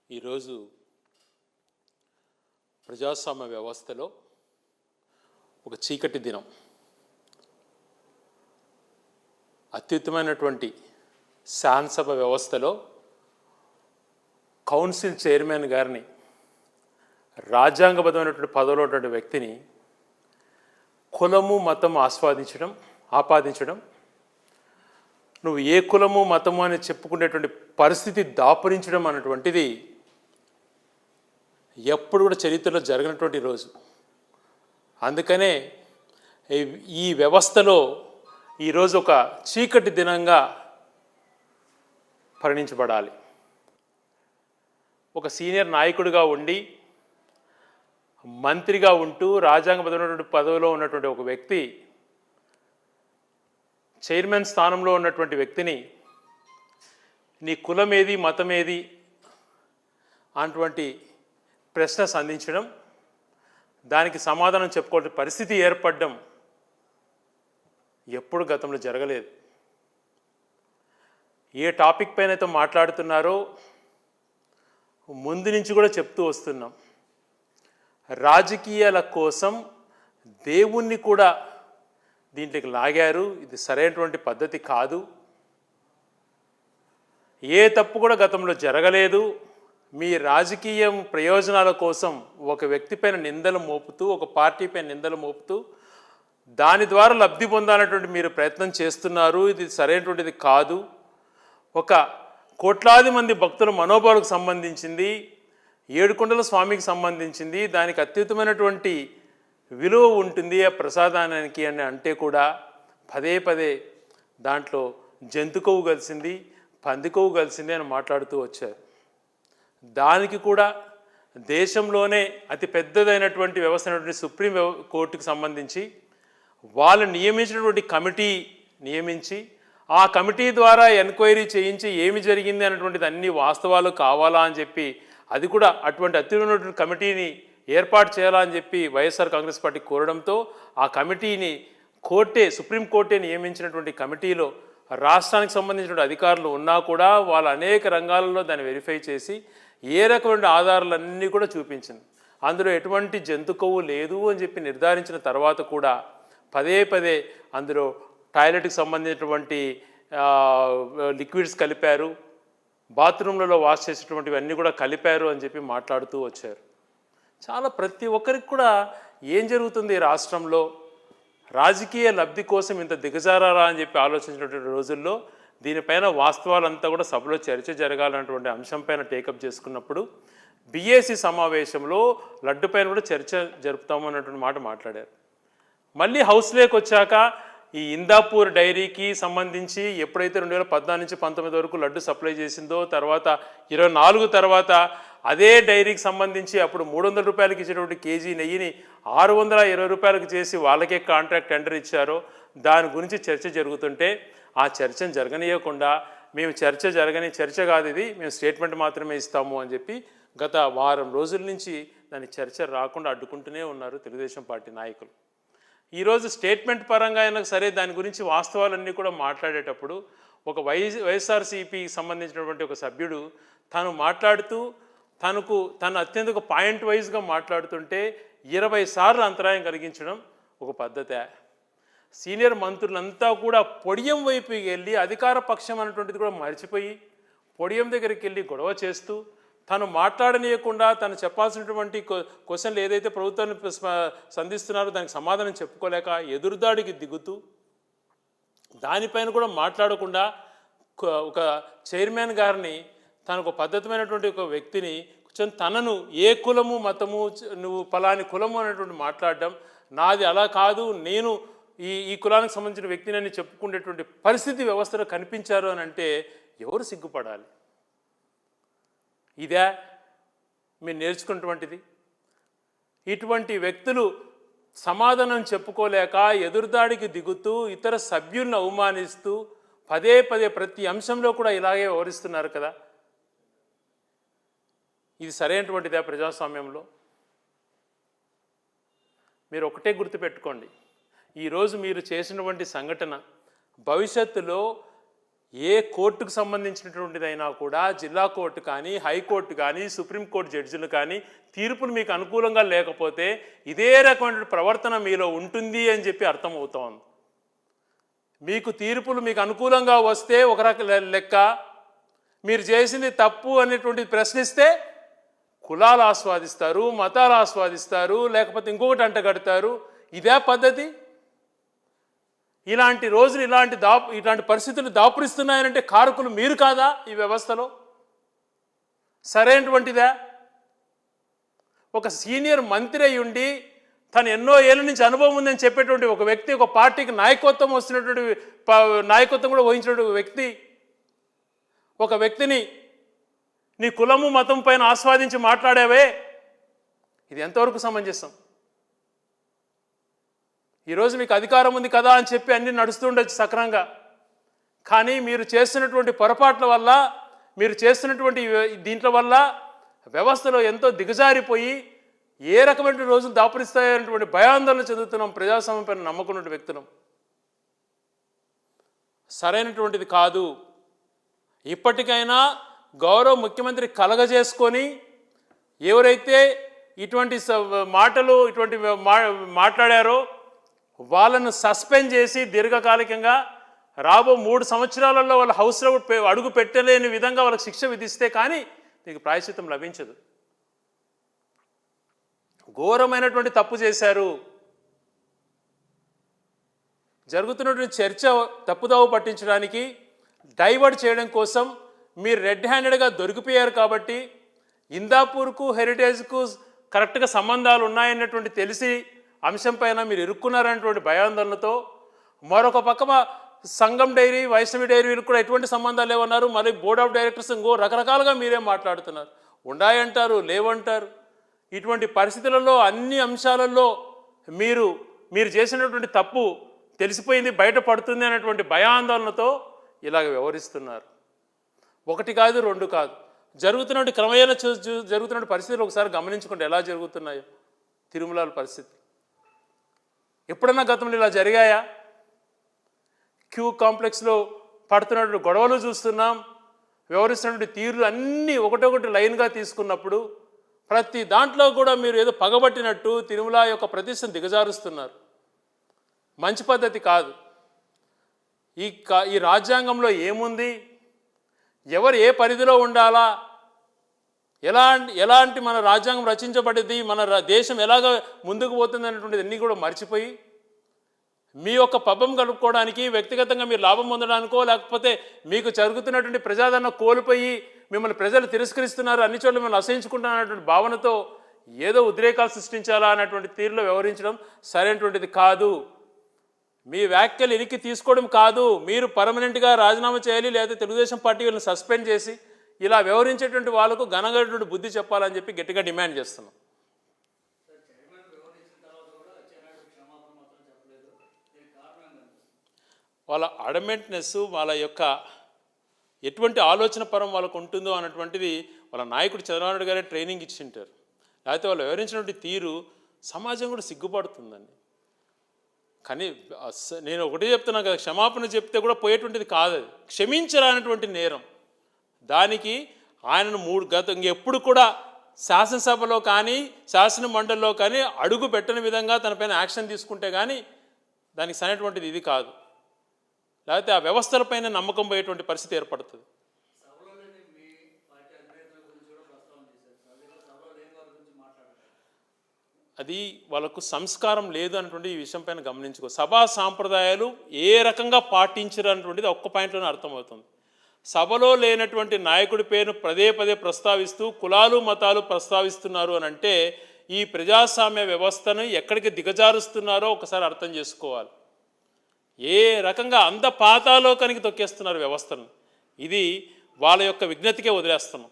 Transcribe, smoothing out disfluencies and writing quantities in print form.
ఈరోజు ప్రజాస్వామ్య వ్యవస్థలో ఒక చీకటి దినం. అత్యుత్తమైనటువంటి శాసనసభ వ్యవస్థలో కౌన్సిల్ చైర్మన్ గారిని, రాజ్యాంగబద్ధమైనటువంటి పదవిలో ఉన్నటువంటి వ్యక్తిని కులము మతం ఆపాదించడం, నువ్వు ఏ కులము మతము అని చెప్పుకునేటువంటి పరిస్థితి దాపురించడం అన్నటువంటిది ఎప్పుడు కూడా చరిత్రలో జరగనటువంటి రోజు. అందుకనే ఈ వ్యవస్థలో ఈరోజు ఒక చీకటి దినంగా పరిగణించబడాలి. ఒక సీనియర్ నాయకుడిగా ఉండి మంత్రిగా ఉంటూ రాజ్యాంగబద్ధమైనటువంటి పదవిలో ఉన్నటువంటి ఒక వ్యక్తి, చైర్మన్ స్థానంలో ఉన్నటువంటి వ్యక్తిని నీ కులమేది మతమేది అటువంటి ప్రశ్న సంధించడం, దానికి సమాధానం చెప్పుకోవాల్సిన పరిస్థితి ఏర్పడడం ఎప్పుడు గతంలో జరగలేదు. ఏ టాపిక్ పైన అయితే మాట్లాడుతున్నారో ముందు నుంచి కూడా చెప్తూ వస్తున్నాం. రాజకీయాల కోసం దేవుణ్ణి కూడా దీంట్లోకి లాగారు. ఇది సరైనటువంటి పద్ధతి కాదు. ఏ తప్పు కూడా గతంలో జరగలేదు. మీ రాజకీయ ప్రయోజనాల కోసం ఒక వ్యక్తిపైన నిందలు మోపుతూ, ఒక పార్టీపైన నిందలు మోపుతూ దాని ద్వారా లబ్ధి పొందాలన్నటువంటి మీరు ప్రయత్నం చేస్తున్నారు. ఇది సరైనటువంటిది కాదు. ఒక కోట్లాది మంది భక్తుల మనోభావాలకు సంబంధించింది, ఏడుకొండల స్వామికి సంబంధించింది, దానికి అత్యుత్తమైనటువంటి విలువ ఉంటుంది ఆ ప్రసాదానికి అని అంటే కూడా పదే పదే దాంట్లో జంతు కొవ్వు కలిసింది, పంది కొవ్వు కలిసింది అని మాట్లాడుతూ వచ్చారు. దానికి కూడా దేశంలోనే అతి పెద్దదైనటువంటి వ్యవస్థ అయినటువంటి సుప్రీం కోర్టుకు సంబంధించి వాళ్ళు నియమించినటువంటి కమిటీ నియమించి ఆ కమిటీ ద్వారా ఎంక్వైరీ చేయించి ఏమి జరిగింది అన్నటువంటిది అన్ని వాస్తవాలు కావాలా అని చెప్పి, అది కూడా అటువంటి అత్యున్నటువంటి కమిటీని ఏర్పాటు చేయాలా అని చెప్పి వైఎస్ఆర్ కాంగ్రెస్ పార్టీ కోరడంతో ఆ కమిటీని సుప్రీంకోర్టే నియమించినటువంటి కమిటీలో రాష్ట్రానికి సంబంధించిన అధికారులు ఉన్నా కూడా వాళ్ళు అనేక రంగాలలో దాన్ని వెరిఫై చేసి ఏ రకమైన ఆధారాలన్నీ కూడా చూపించింది. అందులో ఎటువంటి జంతు కొవ్వు లేదు అని చెప్పి నిర్ధారించిన తర్వాత కూడా పదే పదే అందులో టాయిలెట్కి సంబంధించినటువంటి లిక్విడ్స్ కలిపారు, బాత్రూంలలో వాష్ చేసేటువంటివి అన్నీ కూడా కలిపారు అని చెప్పి మాట్లాడుతూ వచ్చారు. చాలా ప్రతి ఒక్కరికి కూడా ఏం జరుగుతుంది ఈ రాష్ట్రంలో, రాజకీయ లబ్ధి కోసం ఇంత దిగజారారా అని చెప్పి ఆలోచించినటువంటి రోజుల్లో దీనిపైన వాస్తవాలంతా కూడా సభలో చర్చ జరగాలన్నటువంటి అంశంపైన టేకప్ చేసుకున్నప్పుడు బీఏసీ సమావేశంలో లడ్డు పైన కూడా చర్చ జరుపుతాము అన్నటువంటి మాట మాట్లాడారు. మళ్ళీ హౌస్లోకి వచ్చాక ఈ ఇందాపూర్ డైరీకి సంబంధించి ఎప్పుడైతే 2014 నుంచి 19 వరకు లడ్డు సప్లై చేసిందో, తర్వాత 24 తర్వాత అదే డైరీకి సంబంధించి అప్పుడు 300 రూపాయలకి ఇచ్చేటువంటి కేజీ నెయ్యిని 620 రూపాయలకు చేసి వాళ్ళకే కాంట్రాక్ట్ టెండర్ ఇచ్చారో దాని గురించి చర్చ జరుగుతుంటే ఆ చర్చను జరగనీయకుండా మేము చర్చ కాదు ఇది, మేము స్టేట్మెంట్ మాత్రమే ఇస్తాము అని చెప్పి గత వారం రోజుల నుంచి దాని చర్చ రాకుండా అడ్డుకుంటూనే ఉన్నారు తెలుగుదేశం పార్టీ నాయకులు. ఈరోజు స్టేట్మెంట్ పరంగా అయినా సరే దాని గురించి వాస్తవాలన్నీ కూడా మాట్లాడేటప్పుడు ఒక వైఎస్ఆర్సీపీకి సంబంధించినటువంటి ఒక సభ్యుడు తాను మాట్లాడుతూ తను అత్యంత పాయింట్ వైజ్గా మాట్లాడుతుంటే 20 సార్లు అంతరాయం కలిగించడం ఒక పద్ధతే? సీనియర్ మంత్రులంతా కూడా పొడియం వైపుకి వెళ్ళి అధికార పక్షం అన్నటువంటిది కూడా మర్చిపోయి పొడియం దగ్గరికి వెళ్ళి గొడవ చేస్తూ తను మాట్లాడనీయకుండా తను చెప్పాల్సినటువంటి క్వశ్చన్లు ఏదైతే ప్రభుత్వాన్ని సంధిస్తున్నారో దానికి సమాధానం చెప్పుకోలేక ఎదురుదాడికి దిగుతూ దానిపైన కూడా మాట్లాడకుండా ఒక చైర్మన్ గారిని తనకు పద్ధతమైనటువంటి ఒక వ్యక్తిని కొంచెం తనను ఏ కులము మతము నువ్వు ఫలాని కులము అనేటువంటి మాట్లాడడం, నాది అలా కాదు నేను ఈ కులానికి సంబంధించిన వ్యక్తిని అని చెప్పుకునేటువంటి పరిస్థితి వ్యవస్థలో కనిపించారు అని అంటే ఎవరు సిగ్గుపడాలి? ఇదే మీరు నేర్చుకున్నటువంటిది? ఇటువంటి వ్యక్తులు సమాధానం చెప్పుకోలేక ఎదురుదాడికి దిగుతూ ఇతర సభ్యులను అవమానిస్తూ పదే పదే ప్రతి అంశంలో కూడా ఇలాగే వ్యవహరిస్తున్నారు కదా. ఇది సరైనటువంటిదే ప్రజాస్వామ్యంలో? మీరు ఒకటే గుర్తుపెట్టుకోండి, ఈరోజు మీరు చేసినటువంటి సంఘటన భవిష్యత్తులో ఏ కోర్టుకు సంబంధించినటువంటిదైనా కూడా జిల్లా కోర్టు కానీ హైకోర్టు కానీ సుప్రీంకోర్టు జడ్జిలు కానీ తీర్పులు మీకు అనుకూలంగా లేకపోతే ఇదే రకమైన ప్రవర్తన మీలో ఉంటుంది అని చెప్పి అర్థమవుతోంది. మీకు తీర్పులు మీకు అనుకూలంగా వస్తే ఒక రక లెక్క, మీరు చేసింది తప్పు అనేటువంటిది ప్రశ్నిస్తే కులాలు ఆస్వాదిస్తారు, మతాలు ఆస్వాదిస్తారు, లేకపోతే ఇంకొకటి అంటగడతారు. ఇదే పద్ధతి. ఇలాంటి రోజులు ఇలాంటి పరిస్థితులు దాపురిస్తున్నాయనంటే కారకులు మీరు కాదా ఈ వ్యవస్థలో? సరైనటువంటిదా? ఒక సీనియర్ మంత్రి అయి ఉండి తను ఎన్నో ఏళ్ళ నుంచి అనుభవం ఉందని చెప్పేటువంటి ఒక వ్యక్తి, ఒక పార్టీకి నాయకత్వం కూడా వహించినటువంటి వ్యక్తి, ఒక వ్యక్తిని నీ కులము మతం పైన ఆస్వాదించి మాట్లాడావే, ఇది ఎంతవరకు సమంజసం? ఈరోజు మీకు అధికారం ఉంది కదా అని చెప్పి అన్నీ నడుస్తుండొచ్చు సక్రమంగా, కానీ మీరు చేస్తున్నటువంటి పొరపాట్ల వల్ల, మీరు చేస్తున్నటువంటి దీంట్ల వల్ల వ్యవస్థలో ఎంతో దిగజారిపోయి ఏ రకమైన రోజులు దాపురిస్తాయనేటువంటి భయాందోళన చెందుతున్నాం. ప్రజాస్వామ్యం పైన నమ్మకున్న వ్యక్తులం. సరైనటువంటిది కాదు. ఇప్పటికైనా గౌరవ ముఖ్యమంత్రి కలగజేసుకొని ఎవరైతే ఇటువంటి మాటలు మాట్లాడారో వాళ్ళను సస్పెండ్ చేసి దీర్ఘకాలికంగా రాబో 3 సంవత్సరాలలో వాళ్ళ హౌస్లో అడుగు పెట్టలేని విధంగా వాళ్ళకి శిక్ష విధిస్తే కానీ మీకు ప్రాయశ్చిత్తం లభించదు. ఘోరమైనటువంటి తప్పు చేశారు. జరుగుతున్నటువంటి చర్చ తప్పుదోవ పట్టించడానికి, డైవర్ట్ చేయడం కోసం మీరు రెడ్ హ్యాండెడ్గా దొరికిపోయారు కాబట్టి ఇందాపూర్కు హెరిటేజ్కు కరెక్ట్గా సంబంధాలు ఉన్నాయన్నటువంటి తెలిసి అంశం పైన మీరు ఇరుక్కున్నారనేటువంటి భయాందోళనతో, మరొక పక్క సంఘం డైరీ, వైష్ణవి డైరీలకు కూడా ఎటువంటి సంబంధాలు లేవన్నారు. మళ్ళీ బోర్డ్ ఆఫ్ డైరెక్టర్స్ ఇంకో రకరకాలుగా మీరే మాట్లాడుతున్నారు. ఉండాయంటారు, లేవంటారు. ఇటువంటి పరిస్థితులలో అన్ని అంశాలలో మీరు చేసినటువంటి తప్పు తెలిసిపోయింది, బయటపడుతుంది అనేటువంటి భయాందోళనతో ఇలాగ వ్యవహరిస్తున్నారు. 1 కాదు 2 కాదు, జరుగుతున్నటువంటి క్రమేణ జరుగుతున్న పరిస్థితులు ఒకసారి గమనించుకుంటే ఎలా జరుగుతున్నాయో తిరుమల పరిస్థితి. ఎప్పుడన్నా గతంలో ఇలా జరిగాయా? క్యూ కాంప్లెక్స్లో పడుతున్నటువంటి గొడవలు చూస్తున్నాం. వ్యవహరిస్తున్నటువంటి తీరులు అన్నీ ఒకటొకటి లైన్గా తీసుకున్నప్పుడు ప్రతి దాంట్లో కూడా మీరు ఏదో పగబట్టినట్టు తిరుమల యొక్క ప్రతిష్టను దిగజారుస్తున్నారు. మంచి పద్ధతి కాదు. ఈ రాజ్యాంగంలో ఏముంది, ఎవరు ఏ పరిధిలో ఉండాలా, ఎలాంటి మన రాజ్యాంగం రచించబడింది, మన దేశం ఎలాగ ముందుకు పోతుంది అనేటువంటిది అన్నీ కూడా మర్చిపోయి మీ యొక్క పబ్బం గడుపుకోవడానికి, వ్యక్తిగతంగా మీరు లాభం పొందడానికో, లేకపోతే మీకు జరుగుతున్నటువంటి ప్రజాదరణ కోల్పోయి మిమ్మల్ని ప్రజలు తిరస్కరిస్తున్నారు, అన్ని చోట్ల మిమ్మల్ని అసహించుకుంటున్నటువంటి భావనతో ఏదో ఉద్రేకాలు సృష్టించాలా అన్నటువంటి తీరులో వ్యవహరించడం సరైనటువంటిది కాదు. మీ వ్యాఖ్యలు ఎనికి తీసుకోవడం కాదు, మీరు పర్మనెంట్గా రాజీనామా చేయాలి, లేదా తెలుగుదేశం పార్టీ వీళ్ళని సస్పెండ్ చేసి ఇలా వ్యవహరించేటువంటి వాళ్ళకు ఘనమైనటువంటి బుద్ధి చెప్పాలని చెప్పి గట్టిగా డిమాండ్ చేస్తున్నాం. వాళ్ళ అడమెంట్నెస్, వాళ్ళ యొక్క ఎటువంటి ఆలోచన పరం వాళ్ళకు ఉంటుందో అన్నటువంటిది వాళ్ళ నాయకుడు చంద్రబాబు నాయుడు గారే ట్రైనింగ్ ఇచ్చింటారు. లేకపోతే వాళ్ళు వివరించినటువంటి తీరు సమాజం కూడా సిగ్గుపడుతుందండి. కానీ నేను ఒకటే చెప్తున్నాను కదా, క్షమాపణ చెప్తే కూడా పోయేటువంటిది కాదు. అది క్షమించరానటువంటి నేరం. దానికి ఆయనను ఇంకెప్పుడు కూడా శాసనసభలో కానీ శాసన మండలిలో కానీ అడుగు పెట్టని విధంగా తనపైన యాక్షన్ తీసుకుంటే కానీ దానికి సరైనటువంటిది ఇది కాదు. లేకపోతే ఆ వ్యవస్థలపైన నమ్మకం పోయేటువంటి పరిస్థితి ఏర్పడుతుంది. అది వాళ్ళకు సంస్కారం లేదు అన్నటువంటి ఈ విషయం పైన గమనించుకో. సభా సాంప్రదాయాలు ఏ రకంగా పాటించరు అన్నటువంటిది ఒక్క పాయింట్లోనే అర్థమవుతుంది. సభలో లేనటువంటి నాయకుడి పేరును పదే ప్రస్తావిస్తూ కులాలు మతాలు ప్రస్తావిస్తున్నారు అని అంటే ఈ ప్రజాస్వామ్య వ్యవస్థను ఎక్కడికి దిగజారుస్తున్నారో ఒకసారి అర్థం చేసుకోవాలి. ఏ రకంగా అంత పాతాలోకానికి తొక్కేస్తున్నారు వ్యవస్థను. ఇది వాళ్ళ యొక్క విజ్ఞతకే వదిలేస్తున్నాం.